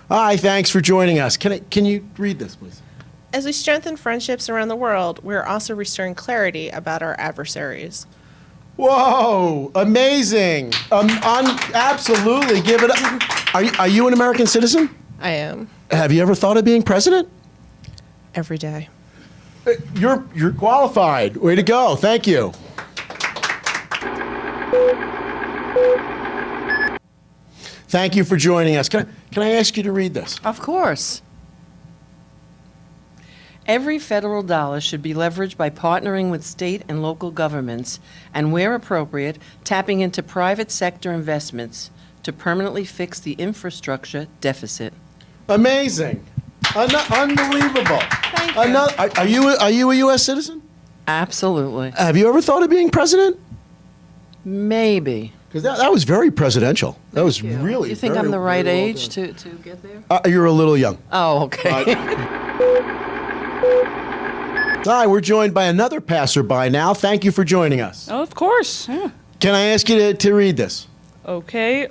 Hi, thanks for joining us. Can you read this, please? As we strengthen friendships around the world, we are also restoring clarity about our adversaries. Whoa, amazing. Absolutely, give it up. Are you an American citizen? I am. Have you ever thought of being president? Every day. You're qualified. Way to go. Thank you. Thank you for joining us. Can I ask you to read this? Of course. Every federal dollar should be leveraged by partnering with state and local governments and, where appropriate, tapping into private sector investments to permanently fix the infrastructure deficit. Amazing. Unbelievable. Thank you. Are you a U.S. citizen? Absolutely. Have you ever thought of being president? Maybe. Because that was very presidential. That was really. You think I'm the right age to get there? You're a little young. Oh, okay. Hi, we're joined by another passerby now. Thank you for joining us. Oh, of course. Yeah. Can I ask you to read this? Okay.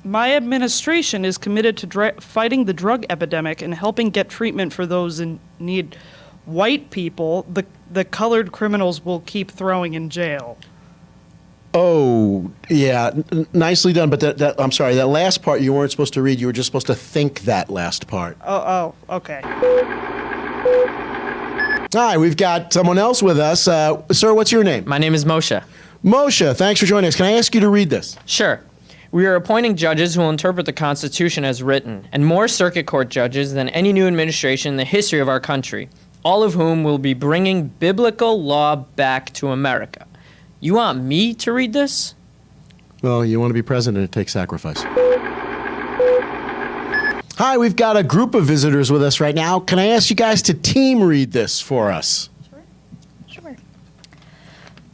My administration is committed to fighting the drug epidemic and helping get treatment for those in need. White people, the colored criminals will keep throwing in jail. Oh, yeah, nicely done. But I'm sorry, that last part you weren't supposed to read. You were just supposed to think that last part. Oh, okay. Hi, we've got someone else with us. Sir, what's your name? My name is Moshe. Moshe, thanks for joining us. Can I ask you to read this? Sure. We are appointing judges who will interpret the Constitution as written, and more circuit court judges than any new administration in the history of our country, all of whom will be bringing biblical law back to America. You want me to read this? Well, you want to be president, it takes sacrifice. Hi, we've got a group of visitors with us right now. Can I ask you guys to team read this for us? Sure.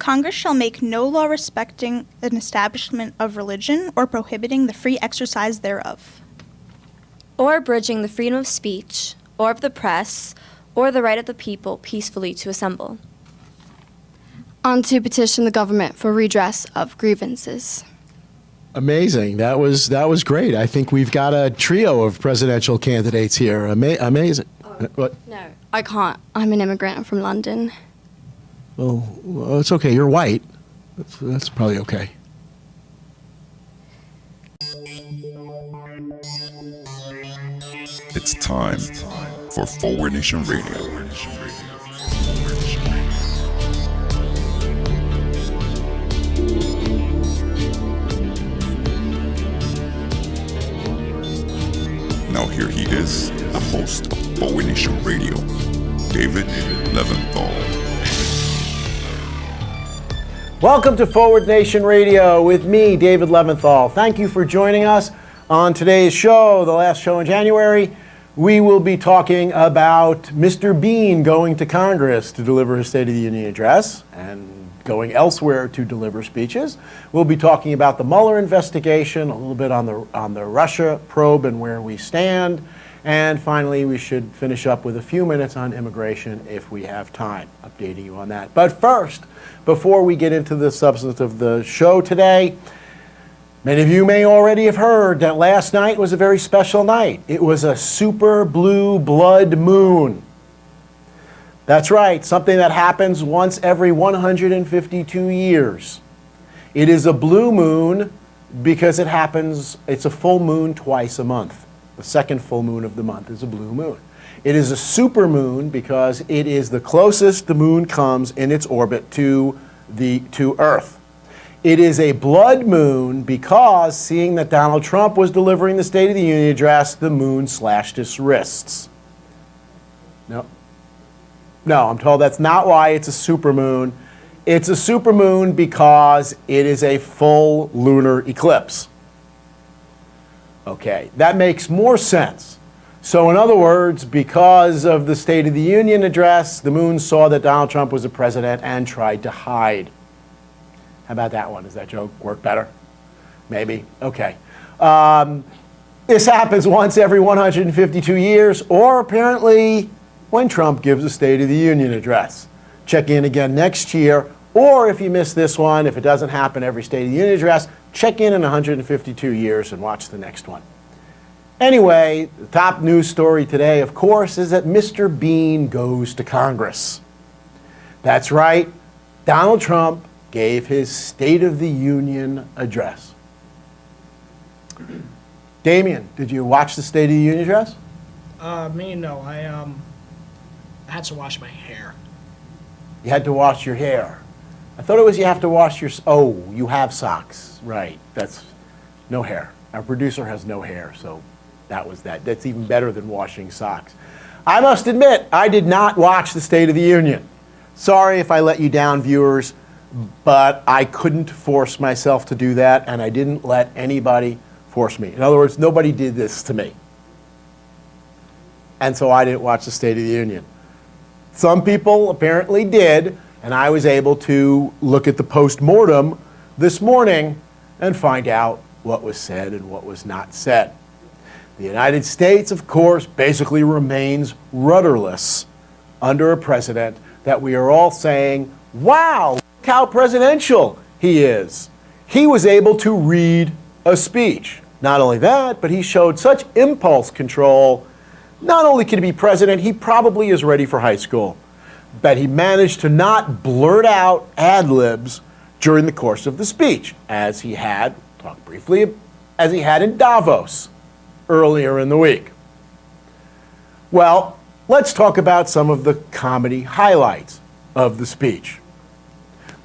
Congress shall make no law respecting an establishment of religion or prohibiting the free exercise thereof, or abridging the freedom of speech, or of the press, or the right of the people peacefully to assemble. On to petition the government for redress of grievances. Amazing. That was great. I think we've got a trio of presidential candidates here. Amazing. What? No, I can't. I'm an immigrant. I'm from London. Well, it's okay. You're white. That's probably okay. It's time for Forward Nation Radio. Now here he is, the host of Forward Nation Radio, David Leventhal. Welcome to Forward Nation Radio with me, David Leventhal. Thank you for joining us on today's show, the last show in January. We will be talking about Mr. Bean going to Congress to deliver his State of the Union address and going elsewhere to deliver speeches. We'll be talking about the Mueller investigation, a little bit on the Russia probe and where we stand. And finally, we should finish up with a few minutes on immigration if we have time, updating you on that. But first, before we get into the substance of the show today, many of you may already have heard that last night was a very special night. It was a super blue blood moon. That's right, something that happens once every 152 years. It is a blue moon because it's a full moon twice a month. The second full moon of the month is a blue moon. It is a super moon because it is the closest the moon comes in its orbit to Earth. It is a blood moon because, seeing that Donald Trump was delivering the State of the Union address, the moon slashed his wrists. No, I'm told that's not why it's a supermoon. It's a supermoon because it is a full lunar eclipse. Okay, that makes more sense. So in other words, because of the State of the Union address, the moon saw that Donald Trump was the president and tried to hide. How about that one? Does that joke work better? Maybe? Okay. This happens once every 152 years, or apparently when Trump gives a State of the Union address. Check in again next year, or if you miss this one, if it doesn't happen every State of the Union address, check in 152 years and watch the next one. Anyway, the top news story today, of course, is that Mr. Bean goes to Congress. That's right, Donald Trump gave his State of the Union address. Damien, did you watch the State of the Union address? No. I had to wash my hair. You had to wash your hair. I thought it was you have to wash your, oh, you have socks. Right, that's no hair. Our producer has no hair, so that was that. That's even better than washing socks. I must admit, I did not watch the State of the Union. Sorry if I let you down, viewers, but I couldn't force myself to do that, and I didn't let anybody force me. In other words, nobody did this to me. And so I didn't watch the State of the Union. Some people apparently did, and I was able to look at the post-mortem this morning and find out what was said and what was not said. The United States, of course, basically remains rudderless under a president that we are all saying, wow, look how presidential he is. He was able to read a speech. Not only that, but he showed such impulse control. Not only can he be president, he probably is ready for high school. But he managed to not blurt out ad-libs during the course of the speech, as he had, talk briefly, as he had in Davos earlier in the week. Well, let's talk about some of the comedy highlights of the speech,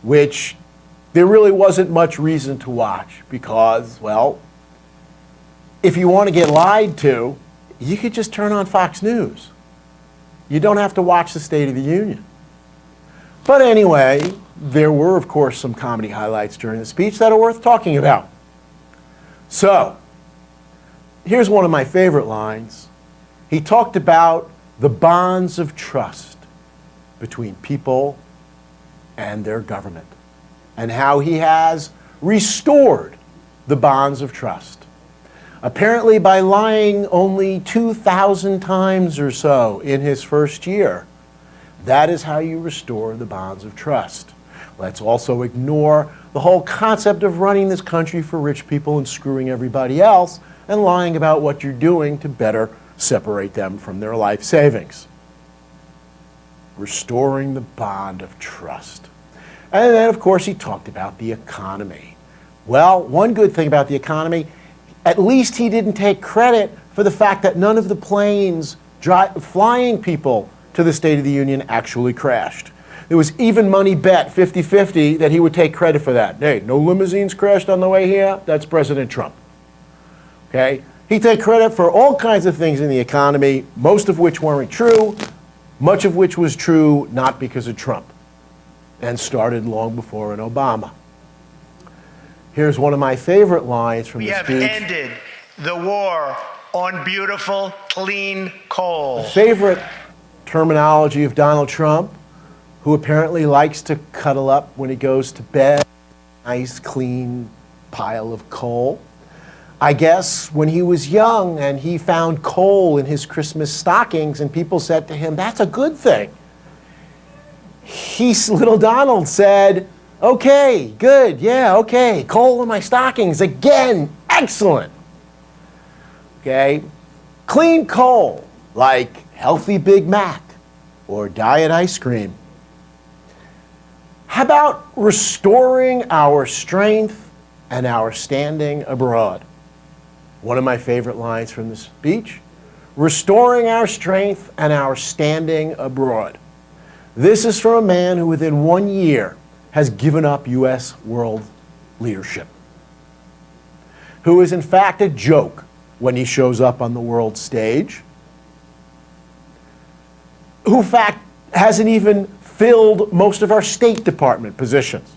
which there really wasn't much reason to watch because, well, if you want to get lied to, you could just turn on Fox News. You don't have to watch the State of the Union. But anyway, there were, of course, some comedy highlights during the speech that are worth talking about. So, here's one of my favorite lines. He talked about the bonds of trust between people and their government, and how he has restored the bonds of trust. Apparently by lying only 2,000 times or so in his first year. That is how you restore the bonds of trust. Let's also ignore the whole concept of running this country for rich people and screwing everybody else and lying about what you're doing to better separate them from their life savings. Restoring the bond of trust. And then, of course, he talked about the economy. Well, one good thing about the economy, at least he didn't take credit for the fact that none of the planes flying people to the State of the Union actually crashed. There was even money bet, 50-50, that he would take credit for that. Hey, no limousines crashed on the way here? That's President Trump. Okay? He took credit for all kinds of things in the economy, most of which weren't true, much of which was true not because of Trump, and started long before in Obama. Here's one of my favorite lines from the speech. We have ended the war on beautiful, clean coal. The favorite terminology of Donald Trump, who apparently likes to cuddle up when he goes to bed, nice, clean pile of coal. I guess when he was young and he found coal in his Christmas stockings and people said to him, that's a good thing. Little Donald said, okay, good, yeah, okay, coal in my stockings, again, excellent. Okay, clean coal, like healthy Big Mac or diet ice cream. How about restoring our strength and our standing abroad? One of my favorite lines from the speech, restoring our strength and our standing abroad. This is from a man who within 1 year has given up U.S. world leadership, who is in fact a joke when he shows up on the world stage, who in fact hasn't even filled most of our State Department positions.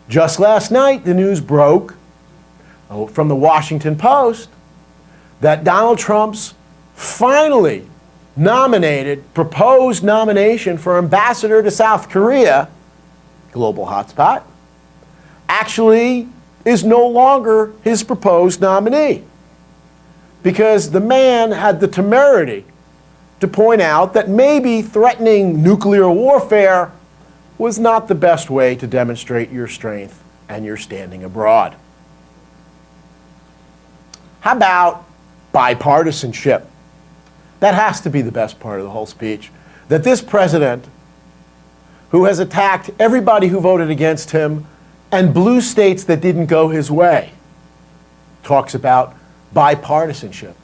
Just last night, the news broke from the Washington Post that Donald Trump's finally proposed nomination for ambassador to South Korea, global hotspot, actually is no longer his proposed nominee. Because the man had the temerity to point out that maybe threatening nuclear warfare was not the best way to demonstrate your strength and your standing abroad. How about bipartisanship. That has to be the best part of the whole speech. That this president, who has attacked everybody who voted against him and blue states that didn't go his way, talks about bipartisanship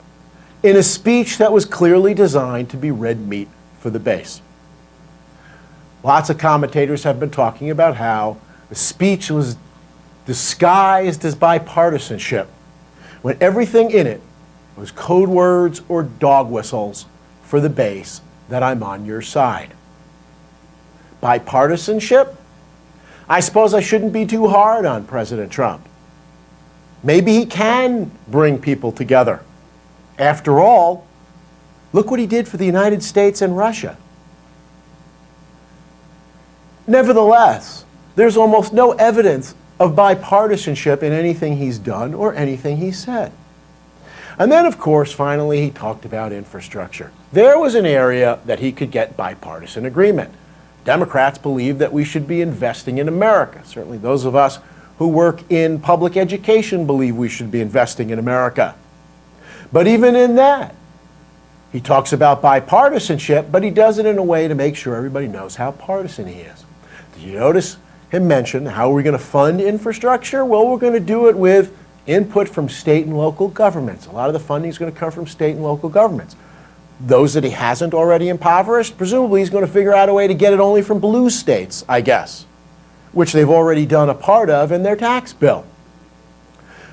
in a speech that was clearly designed to be red meat for the base. Lots of commentators have been talking about how the speech was disguised as bipartisanship when everything in it was code words or dog whistles for the base that I'm on your side. Bipartisanship? I suppose I shouldn't be too hard on President Trump. Maybe he can bring people together. After all, look what he did for the United States and Russia. Nevertheless, there's almost no evidence of bipartisanship in anything he's done or anything he said. And then, of course, finally, he talked about infrastructure. There was an area that he could get bipartisan agreement. Democrats believe that we should be investing in America. Certainly those of us who work in public education believe we should be investing in America. But even in that, he talks about bipartisanship, but he does it in a way to make sure everybody knows how partisan he is. Did you notice him mention how we're going to fund infrastructure? Well, we're going to do it with input from state and local governments. A lot of the funding is going to come from state and local governments. Those that he hasn't already impoverished, presumably he's going to figure out a way to get it only from blue states, I guess, which they've already done a part of in their tax bill.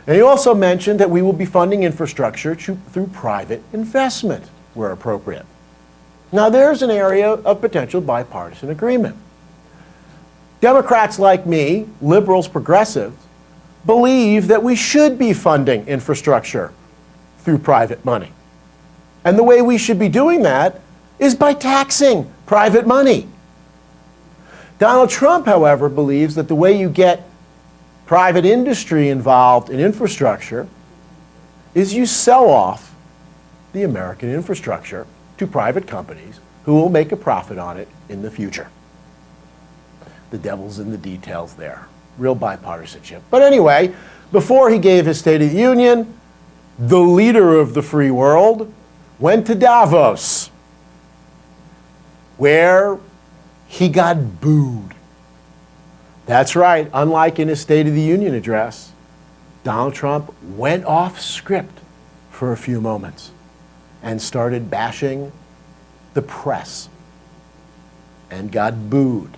And he also mentioned that we will be funding infrastructure through private investment where appropriate. Now there's an area of potential bipartisan agreement. Democrats like me, liberals, progressives, believe that we should be funding infrastructure through private money. And the way we should be doing that is by taxing private money. Donald Trump, however, believes that the way you get private industry involved in infrastructure is you sell off the American infrastructure to private companies who will make a profit on it in the future. The devil's in the details there. Real bipartisanship. But anyway, before he gave his State of the Union, the leader of the free world went to Davos, where he got booed. That's right, unlike in his State of the Union address, Donald Trump went off script for a few moments and started bashing the press and got booed.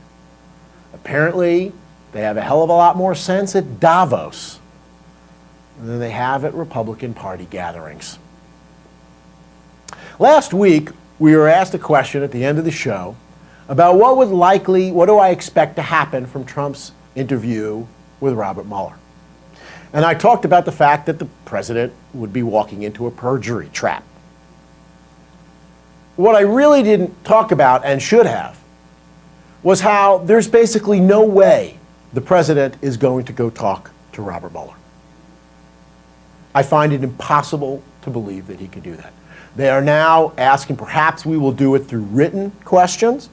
Apparently, they have a hell of a lot more sense at Davos than they have at Republican Party gatherings. Last week, we were asked a question at the end of the show about what do I expect to happen from Trump's interview with Robert Mueller. And I talked about the fact that the president would be walking into a perjury trap. What I really didn't talk about and should have was how there's basically no way the president is going to go talk to Robert Mueller. I find it impossible to believe that he could do that. They are now asking, perhaps we will do it through written questions,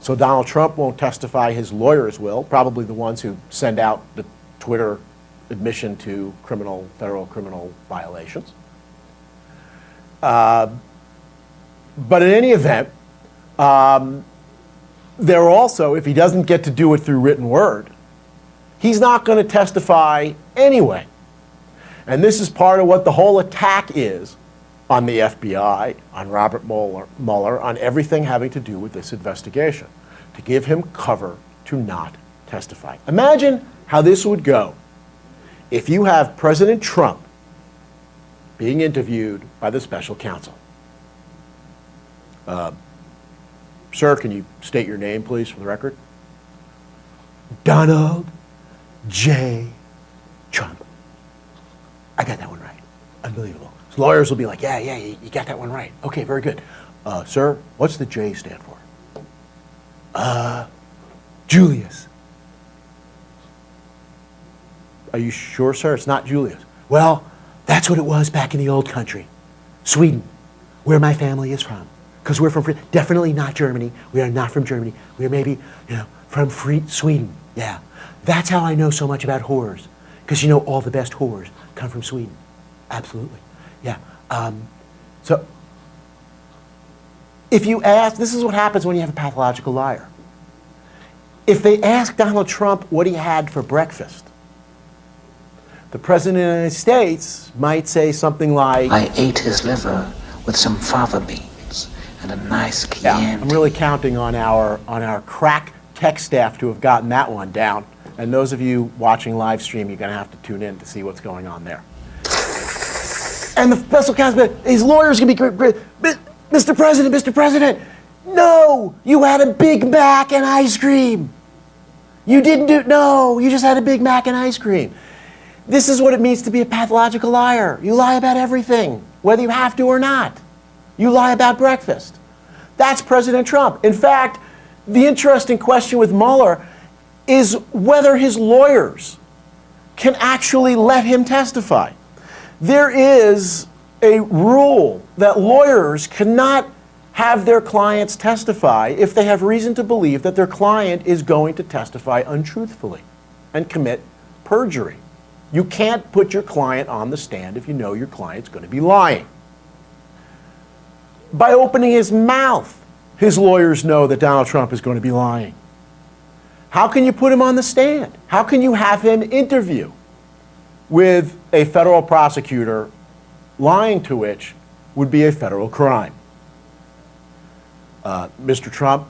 so Donald Trump won't testify, his lawyers will, probably the ones who send out the Twitter admission to federal criminal violations. But in any event, they're also, if he doesn't get to do it through written word, he's not going to testify anyway. And this is part of what the whole attack is on the FBI, on Robert Mueller, on everything having to do with this investigation, to give him cover to not testify. Imagine how this would go if you have President Trump being interviewed by the special counsel. Sir, can you state your name, please, for the record? Donald J. Trump. I got that one right. Unbelievable. His lawyers will be like, yeah, you got that one right. Okay, very good. Sir, what's the J stand for? Julius. Are you sure, sir? It's not Julius. Well, that's what it was back in the old country. Sweden, where my family is from. Because we're from, definitely not Germany. We are not from Germany. We are maybe, from Sweden. Yeah. That's how I know so much about whores. Because all the best whores come from Sweden. Absolutely. Yeah. So if you ask, this is what happens when you have a pathological liar. If they ask Donald Trump what he had for breakfast, the President of the United States might say something like, I ate his liver with some fava beans and a nice Chianti. Yeah, I'm really counting on our crack tech staff to have gotten that one down. And those of you watching live stream, you're going to have to tune in to see what's going on there. And the special counsel, his lawyer's going to be great. Mr. President, no, you had a Big Mac and ice cream. You just had a Big Mac and ice cream. This is what it means to be a pathological liar. You lie about everything, whether you have to or not. You lie about breakfast. That's President Trump. In fact, the interesting question with Mueller is whether his lawyers can actually let him testify. There is a rule that lawyers cannot have their clients testify if they have reason to believe that their client is going to testify untruthfully and commit perjury. You can't put your client on the stand if you know your client's going to be lying. By opening his mouth, his lawyers know that Donald Trump is going to be lying. How can you put him on the stand? How can you have him interview with a federal prosecutor, lying to which would be a federal crime? Mr. Trump,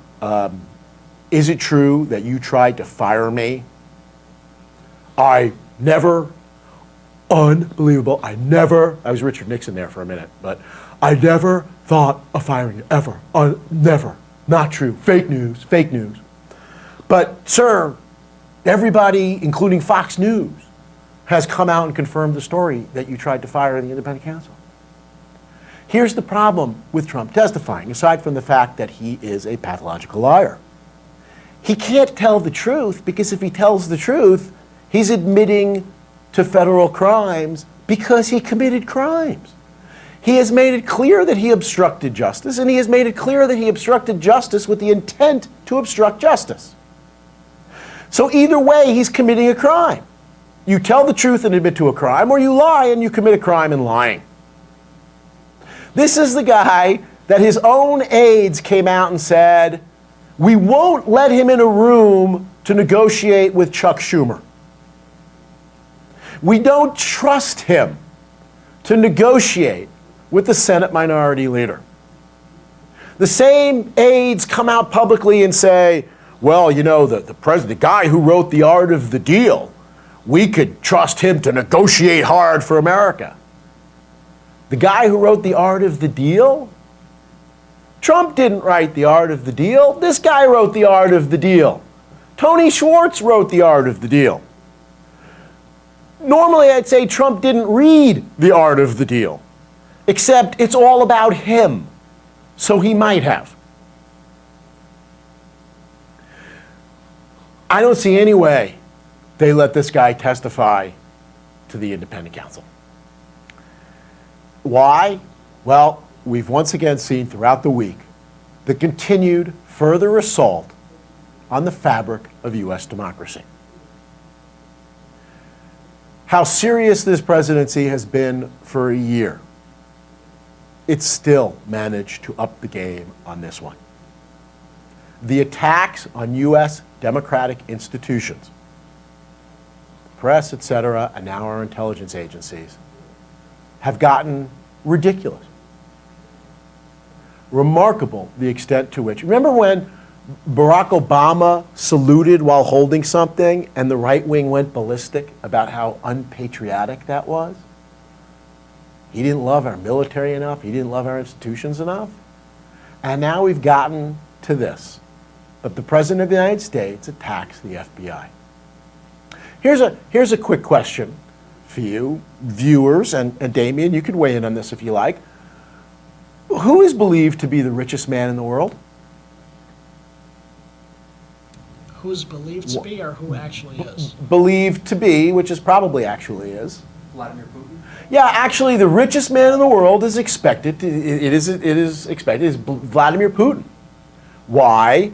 is it true that you tried to fire me? I was Richard Nixon there for a minute, but I never thought of firing you, ever. Never. Not true. Fake news. But, sir, everybody, including Fox News, has come out and confirmed the story that you tried to fire the independent counsel. Here's the problem with Trump testifying, aside from the fact that he is a pathological liar. He can't tell the truth, because if he tells the truth, he's admitting to federal crimes because he committed crimes. He has made it clear that he obstructed justice, and he has made it clear that he obstructed justice with the intent to obstruct justice. So either way, he's committing a crime. You tell the truth and admit to a crime, or you lie and you commit a crime in lying. This is the guy that his own aides came out and said, we won't let him in a room to negotiate with Chuck Schumer. We don't trust him to negotiate with the Senate Minority Leader. The same aides come out publicly and say, well, you know, the president, the guy who wrote The Art of the Deal, we could trust him to negotiate hard for America. The guy who wrote The Art of the Deal? Trump didn't write The Art of the Deal. This guy wrote The Art of the Deal. Tony Schwartz wrote The Art of the Deal. Normally, I'd say Trump didn't read The Art of the Deal, except it's all about him, so he might have. I don't see any way they let this guy testify to the independent counsel. Why? Well, we've once again seen throughout the week the continued further assault on the fabric of U.S. democracy. How serious this presidency has been for a year, it's still managed to up the game on this one. The attacks on U.S. democratic institutions, press, etc., and now our intelligence agencies, have gotten ridiculous. Remarkable the extent to which. Remember when Barack Obama saluted while holding something and the right wing went ballistic about how unpatriotic that was? He didn't love our military enough. He didn't love our institutions enough. And now we've gotten to this. But the President of the United States attacks the FBI. Here's a quick question for you, viewers, and Damien, you could weigh in on this if you like. Who is believed to be the richest man in the world? Who's believed to be or who actually is? Believed to be, which is probably actually is. Vladimir Putin? Yeah, actually, the richest man in the world is expected. It is expected is Vladimir Putin. Why?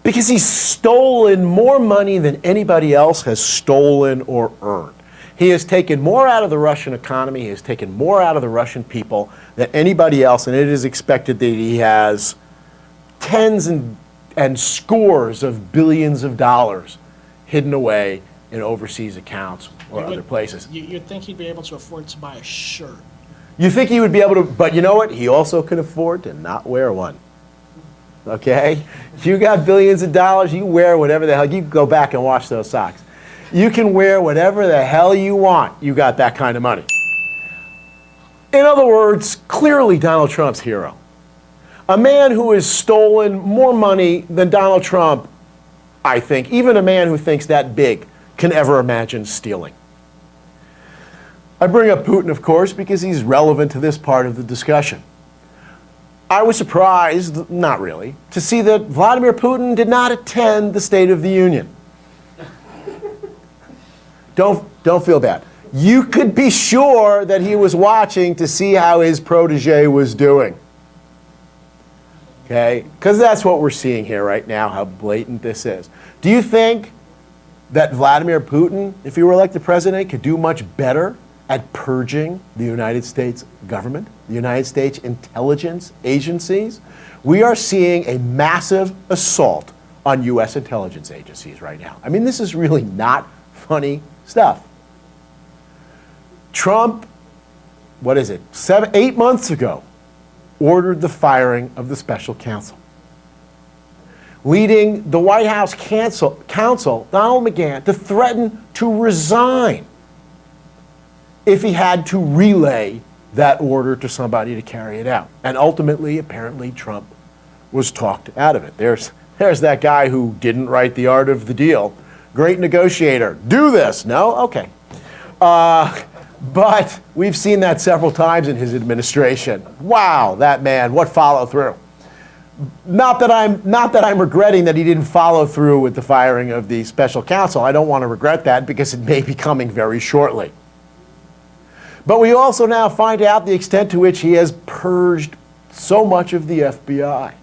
Because he's stolen more money than anybody else has stolen or earned. He has taken more out of the Russian economy, he has taken more out of the Russian people than anybody else, and it is expected that he has tens and scores of billions of dollars hidden away in overseas accounts or other places. You'd think he'd be able to afford to buy a shirt. You think he would be able to, but you know what? He also can afford to not wear one. Okay? You got billions of dollars, you wear whatever the hell, you go back and wash those socks. You can wear whatever the hell you want. You got that kind of money. In other words, clearly Donald Trump's hero. A man who has stolen more money than Donald Trump, I think, even a man who thinks that big, can ever imagine stealing. I bring up Putin, of course, because he's relevant to this part of the discussion. I was surprised, not really, to see that Vladimir Putin did not attend the State of the Union. Don't feel bad. You could be sure that he was watching to see how his protege was doing. Okay? Because that's what we're seeing here right now, how blatant this is. Do you think that Vladimir Putin, if he were elected president, could do much better at purging the United States government, the United States intelligence agencies? We are seeing a massive assault on U.S. intelligence agencies right now. I mean, this is really not funny stuff. Trump, 8 months ago, ordered the firing of the special counsel, leading the White House counsel, Donald McGahn, to threaten to resign if he had to relay that order to somebody to carry it out. And ultimately, apparently, Trump was talked out of it. There's that guy who didn't write The Art of the Deal. Great negotiator. Do this. No? Okay. But we've seen that several times in his administration. Wow, that man, what follow through. Not that I'm regretting that he didn't follow through with the firing of the special counsel. I don't want to regret that because it may be coming very shortly. But we also now find out the extent to which he has purged so much of the FBI.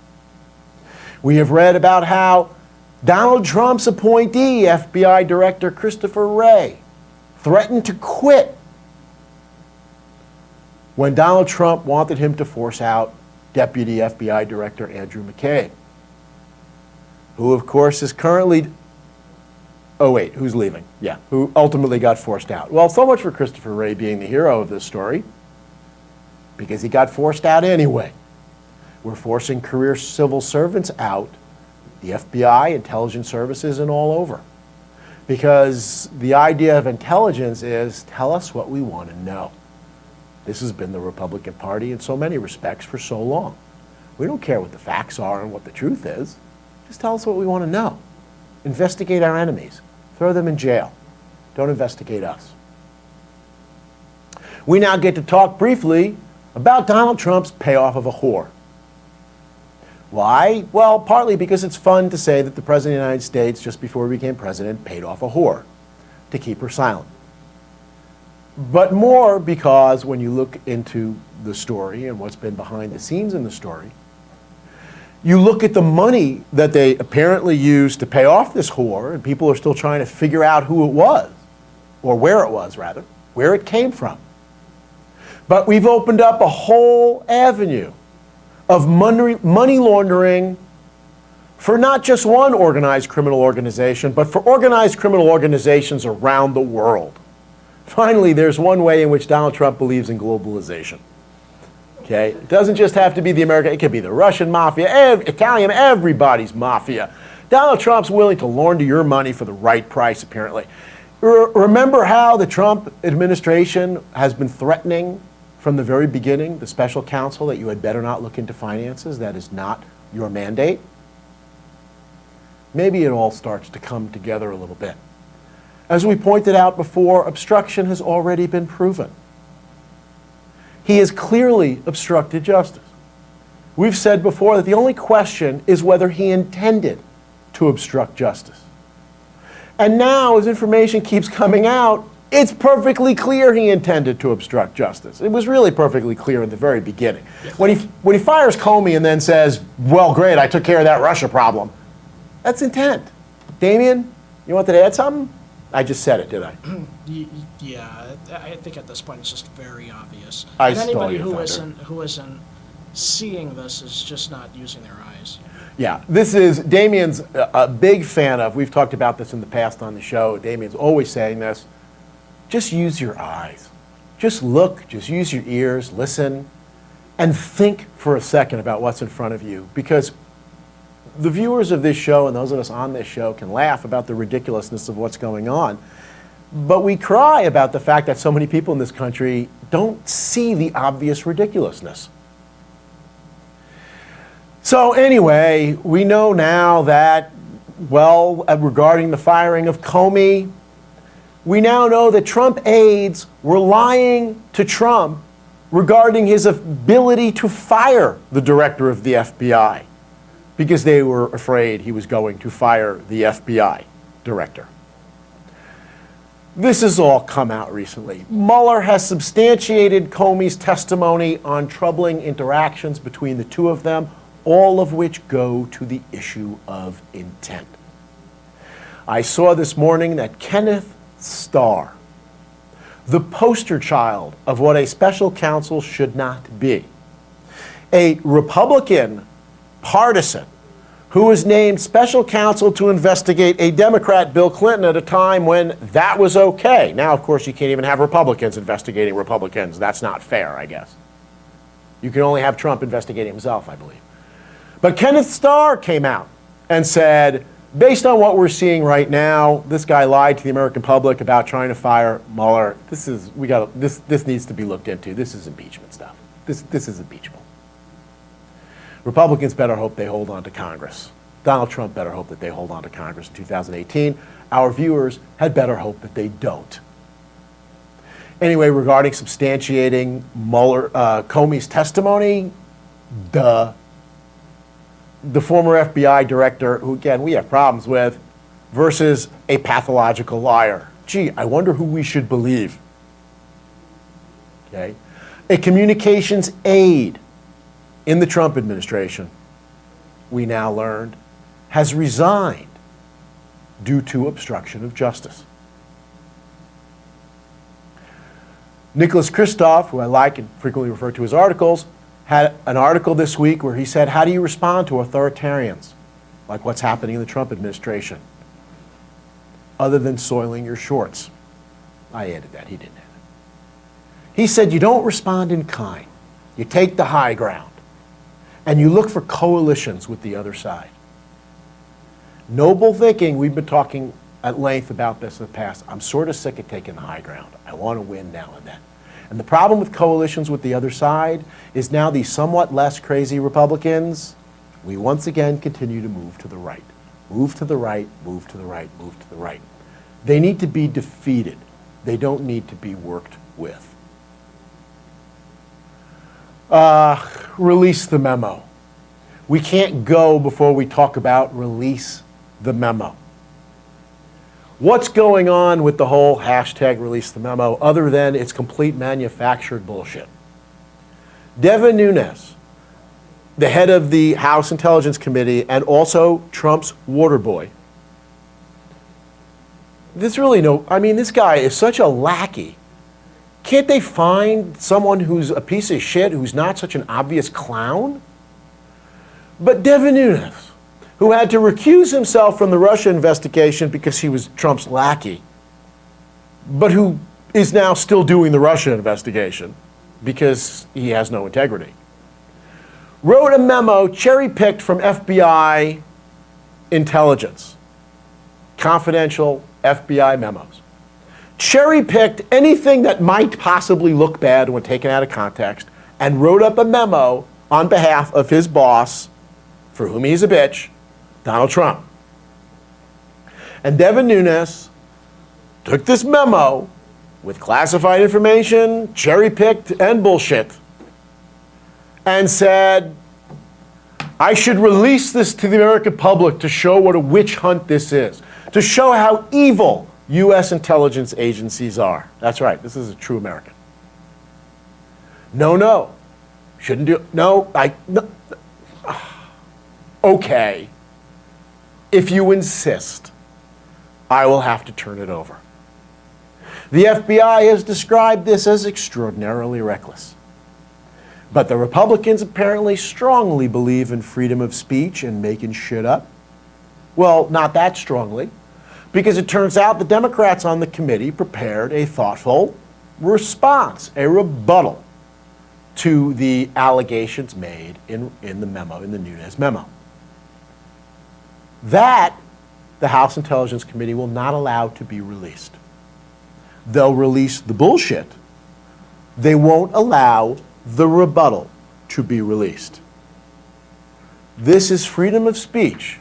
We have read about how Donald Trump's appointee, FBI Director Christopher Wray, threatened to quit when Donald Trump wanted him to force out Deputy FBI Director Andrew McCabe, who of course is currently, who's leaving? Yeah, who ultimately got forced out. Well, so much for Christopher Wray being the hero of this story, because he got forced out anyway. We're forcing career civil servants out, the FBI, intelligence services, and all over. Because the idea of intelligence is, tell us what we want to know. This has been the Republican Party in so many respects for so long. We don't care what the facts are and what the truth is. Just tell us what we want to know. Investigate our enemies. Throw them in jail. Don't investigate us. We now get to talk briefly about Donald Trump's payoff of a whore. Why? Well, partly because it's fun to say that the President of the United States, just before he became president, paid off a whore to keep her silent. But more because when you look into the story and what's been behind the scenes in the story, you look at the money that they apparently used to pay off this whore, and people are still trying to figure out who it was, or where it was, rather, where it came from. But we've opened up a whole avenue of money laundering for not just one organized criminal organization, but for organized criminal organizations around the world. Finally, there's one way in which Donald Trump believes in globalization. Okay? It doesn't just have to be the American, it could be the Russian mafia, Italian, everybody's mafia. Donald Trump's willing to launder your money for the right price, apparently. Remember how the Trump administration has been threatening from the very beginning, the special counsel, that you had better not look into finances? That is not your mandate. Maybe it all starts to come together a little bit. As we pointed out before, obstruction has already been proven. He has clearly obstructed justice. We've said before that the only question is whether he intended to obstruct justice. And now, as information keeps coming out, it's perfectly clear he intended to obstruct justice. It was really perfectly clear in the very beginning. When he fires Comey and then says, well, great, I took care of that Russia problem, that's intent. Damien, you wanted to add something? I just said it, did I? Yeah, I think at this point it's just very obvious. I And stole anybody your thunder. who isn't seeing this is just not using their eyes. Yeah, this is, Damien's a big fan of, we've talked about this in the past on the show, Damien's always saying this, just use your eyes. Just look, just use your ears, listen, and think for a second about what's in front of you. Because the viewers of this show and those of us on this show can laugh about the ridiculousness of what's going on. But we cry about the fact that so many people in this country don't see the obvious ridiculousness. So anyway, we know now that, well, regarding the firing of Comey, we now know that Trump aides were lying to Trump regarding his ability to fire the director of the FBI because they were afraid he was going to fire the FBI director. This has all come out recently. Mueller has substantiated Comey's testimony on troubling interactions between the two of them, all of which go to the issue of intent. I saw this morning that Kenneth Starr, the poster child of what a special counsel should not be, a Republican partisan who was named special counsel to investigate a Democrat, Bill Clinton, at a time when that was okay. Now, of course, you can't even have Republicans investigating Republicans. That's not fair, I guess. You can only have Trump investigating himself, I believe. But Kenneth Starr came out and said, based on what we're seeing right now, this guy lied to the American public about trying to fire Mueller. This needs to be looked into. This is impeachment stuff. This is impeachable. Republicans better hope they hold on to Congress. Donald Trump better hope that they hold on to Congress in 2018. Our viewers had better hope that they don't. Anyway, regarding substantiating Comey's testimony, the former FBI director, who again we have problems with, versus a pathological liar. Gee, I wonder who we should believe. Okay? A communications aide in the Trump administration, we now learned, has resigned due to obstruction of justice. Nicholas Kristof, who I like and frequently refer to his articles, had an article this week where he said, how do you respond to authoritarians, like what's happening in the Trump administration, other than soiling your shorts? I added that, he didn't add it. He said, you don't respond in kind. You take the high ground, and you look for coalitions with the other side. Noble thinking, we've been talking at length about this in the past. I'm sort of sick of taking the high ground. I want to win now and then. And the problem with coalitions with the other side is now these somewhat less crazy Republicans, we once again continue to move to the right. Move to the right, move to the right, move to the right. They need to be defeated. They don't need to be worked with. Release the memo. We can't go before we talk about release the memo. What's going on with the whole hashtag release the memo other than it's complete manufactured bullshit? Devon Nunes, the head of the House Intelligence Committee and also Trump's water boy. This guy is such a lackey. Can't they find someone who's a piece of shit, who's not such an obvious clown? But Devon Nunes, who had to recuse himself from the Russia investigation because he was Trump's lackey, but who is now still doing the Russia investigation because he has no integrity, wrote a memo cherry-picked from FBI intelligence, confidential FBI memos. Cherry-picked anything that might possibly look bad when taken out of context and wrote up a memo on behalf of his boss, for whom he's a bitch, Donald Trump. And Devon Nunes took this memo with classified information, cherry-picked and bullshit, and said, I should release this to the American public to show what a witch hunt this is, to show how evil U.S. intelligence agencies are. That's right, this is a true American. No, shouldn't do, no. Okay, if you insist. I will have to turn it over. The FBI has described this as extraordinarily reckless. But the Republicans apparently strongly believe in freedom of speech and making shit up. Well, not that strongly, because it turns out the Democrats on the committee prepared a thoughtful response, a rebuttal to the allegations made in the memo, in the Nunes memo. That the House Intelligence Committee will not allow to be released. They'll release the bullshit. They won't allow the rebuttal to be released. This is freedom of speech,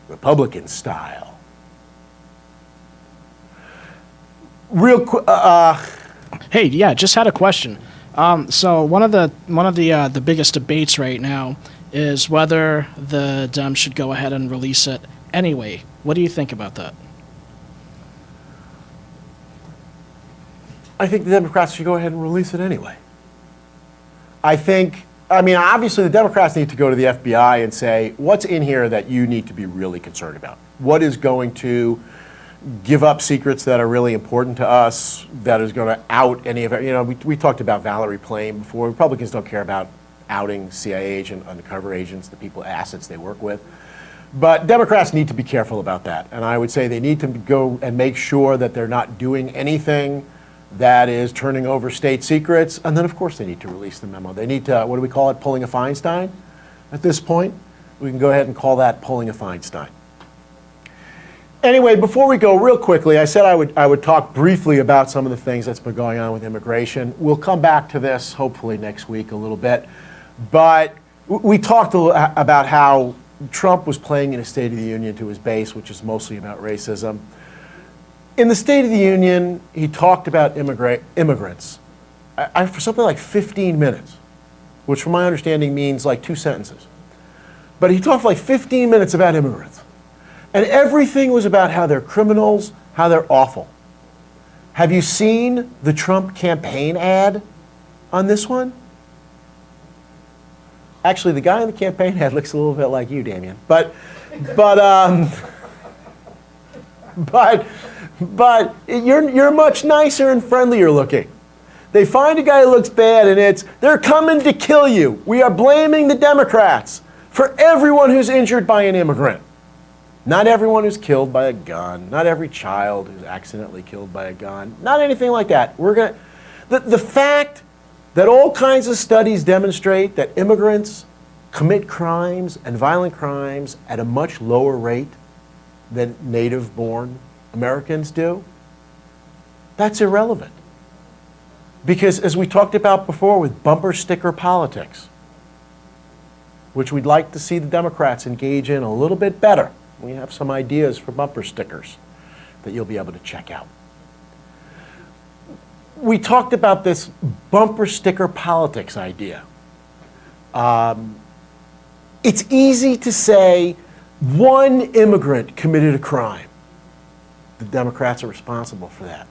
Republican style. Real quick, Hey, yeah, just had a question. So one of the biggest debates right now is whether the Dems should go ahead and release it anyway. What do you think about that? I think the Democrats should go ahead and release it anyway. Obviously the Democrats need to go to the FBI and say, what's in here that you need to be really concerned about? What is going to give up secrets that are really important to us, that is going to out any of it? We talked about Valerie Plame before. Republicans don't care about outing CIA agent, undercover agents, the people, assets they work with. But Democrats need to be careful about that. And I would say they need to go and make sure that they're not doing anything that is turning over state secrets. And then, of course, they need to release the memo. They need to, what do we call it, pulling a Feinstein at this point? We can go ahead and call that pulling a Feinstein. Anyway, before we go, real quickly, I said I would talk briefly about some of the things that's been going on with immigration. We'll come back to this, hopefully, next week a little bit. But we talked about how Trump was playing in a State of the Union to his base, which is mostly about racism. In the State of the Union, he talked about immigrants for something like 15 minutes, which from my understanding means like 2 sentences. But he talked for like 15 minutes about immigrants. And everything was about how they're criminals, how they're awful. Have you seen the Trump campaign ad on this one? Actually, the guy in the campaign ad looks a little bit like you, Damien. But you're much nicer and friendlier looking. They find a guy who looks bad, and it's, they're coming to kill you. We are blaming the Democrats for everyone who's injured by an immigrant. Not everyone who's killed by a gun. Not every child who's accidentally killed by a gun. Not anything like that. The fact that all kinds of studies demonstrate that immigrants commit crimes and violent crimes at a much lower rate than native-born Americans do, that's irrelevant. Because as we talked about before with bumper sticker politics, which we'd like to see the Democrats engage in a little bit better, we have some ideas for bumper stickers that you'll be able to check out. We talked about this bumper sticker politics idea. It's easy to say one immigrant committed a crime. The Democrats are responsible for that.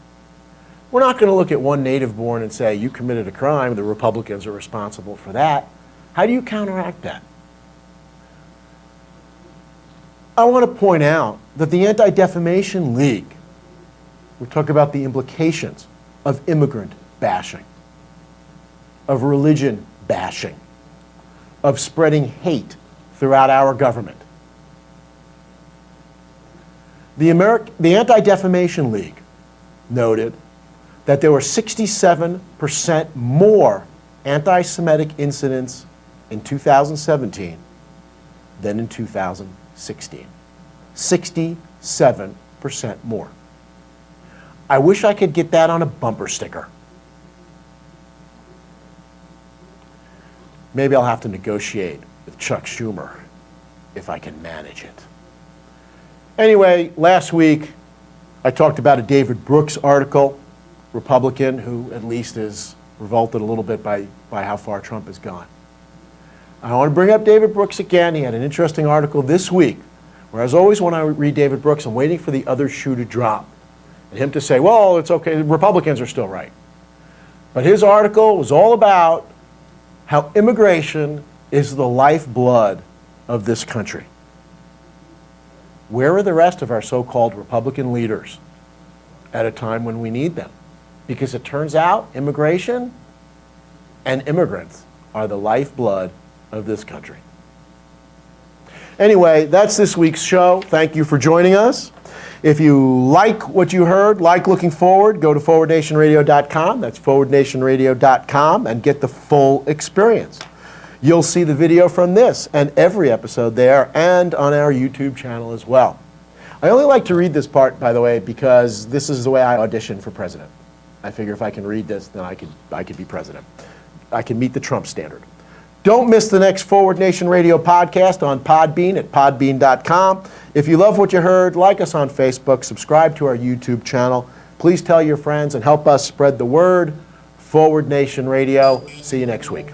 We're not going to look at one native-born and say, you committed a crime, the Republicans are responsible for that. How do you counteract that? I want to point out that the Anti-Defamation League, we talk about the implications of immigrant bashing, of religion bashing, of spreading hate throughout our government. The Anti-Defamation League noted that there were 67% more anti-Semitic incidents in 2017 than in 2016. 67% more. I wish I could get that on a bumper sticker. Maybe I'll have to negotiate with Chuck Schumer if I can manage it. Anyway, last week I talked about a David Brooks article, Republican, who at least is revolted a little bit by how far Trump has gone. I want to bring up David Brooks again. He had an interesting article this week, where as always when I read David Brooks, I'm waiting for the other shoe to drop. And him to say, well, it's okay, Republicans are still right. But his article was all about how immigration is the lifeblood of this country. Where are the rest of our so-called Republican leaders at a time when we need them? Because it turns out immigration and immigrants are the lifeblood of this country. Anyway, that's this week's show. Thank you for joining us. If you like what you heard, like looking forward, go to forwardnationradio.com. That's forwardnationradio.com and get the full experience. You'll see the video from this and every episode there and on our YouTube channel as well. I only like to read this part, by the way, because this is the way I audition for president. I figure if I can read this, then I could be president. I can meet the Trump standard. Don't miss the next Forward Nation Radio podcast on Podbean at podbean.com. If you love what you heard, like us on Facebook, subscribe to our YouTube channel. Please tell your friends and help us spread the word. Forward Nation Radio. See you next week.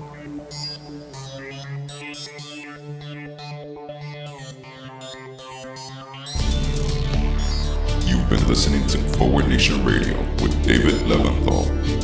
You've been listening to Forward Nation Radio with David Leventhal.